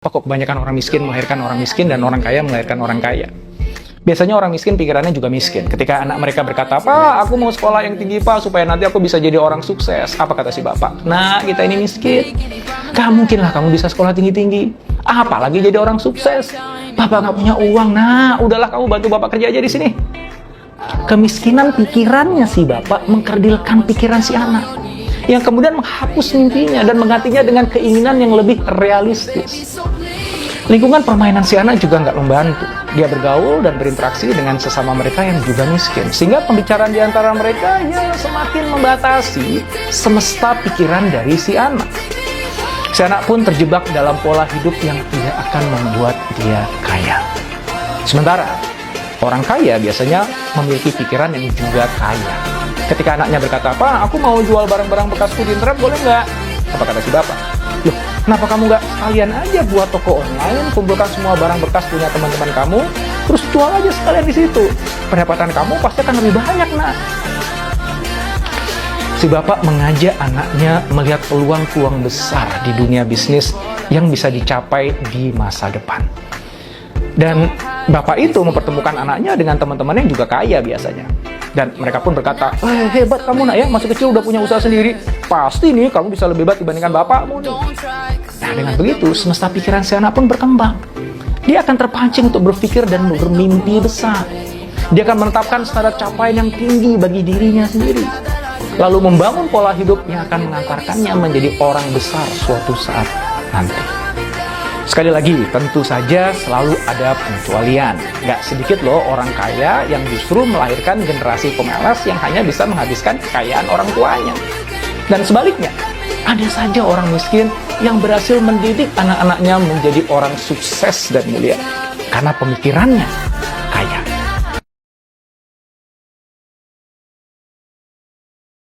Kok kebanyakan orang miskin melahirkan orang miskin dan orang kaya melahirkan orang kaya? Biasanya orang miskin pikirannya juga miskin. Ketika anak mereka berkata, "Pak, aku mau sekolah yang tinggi, Pak, supaya nanti aku bisa jadi orang sukses." Apa kata si bapak? "Nah, kita ini miskin. Gak mungkin lah kamu bisa sekolah tinggi-tinggi. Apalagi jadi orang sukses. Bapak gak punya uang. Nah, udahlah kamu bantu bapak kerja aja di sini." Kemiskinan pikirannya si bapak mengkerdilkan pikiran si anak, yang kemudian menghapus mimpinya dan menggantinya dengan keinginan yang lebih realistis. Lingkungan permainan si anak juga nggak membantu. Dia bergaul dan berinteraksi dengan sesama mereka yang juga miskin, sehingga pembicaraan di antara mereka ya semakin membatasi semesta pikiran dari si anak. Si anak pun terjebak dalam pola hidup yang tidak akan membuat dia kaya. Sementara orang kaya biasanya memiliki pikiran yang juga kaya. Ketika anaknya berkata, "Pak, aku mau jual barang-barang bekasku di internet, boleh nggak?" Apa kata si bapak? "Loh, kenapa kamu nggak sekalian aja buat toko online, kumpulkan semua barang bekas punya teman-teman kamu, terus jual aja sekalian di situ. Pendapatan kamu pasti akan lebih banyak, nak." Si bapak mengajak anaknya melihat peluang-peluang besar di dunia bisnis yang bisa dicapai di masa depan. Dan bapak itu mempertemukan anaknya dengan teman-teman yang juga kaya biasanya. Dan mereka pun berkata, "Hebat kamu nak ya, masih kecil udah punya usaha sendiri. Pasti nih kamu bisa lebih hebat dibandingkan bapakmu nih." Nah, dengan begitu semesta pikiran si anak pun berkembang. Dia akan terpancing untuk berpikir dan bermimpi besar. Dia akan menetapkan standar capaian yang tinggi bagi dirinya sendiri, lalu membangun pola hidup yang akan mengantarkannya menjadi orang besar suatu saat nanti. Sekali lagi, tentu saja selalu ada pengecualian. Gak sedikit loh orang kaya yang justru melahirkan generasi pemalas yang hanya bisa menghabiskan kekayaan orang tuanya. Dan sebaliknya, ada saja orang miskin yang berhasil mendidik anak-anaknya menjadi orang sukses dan mulia karena pemikirannya kaya.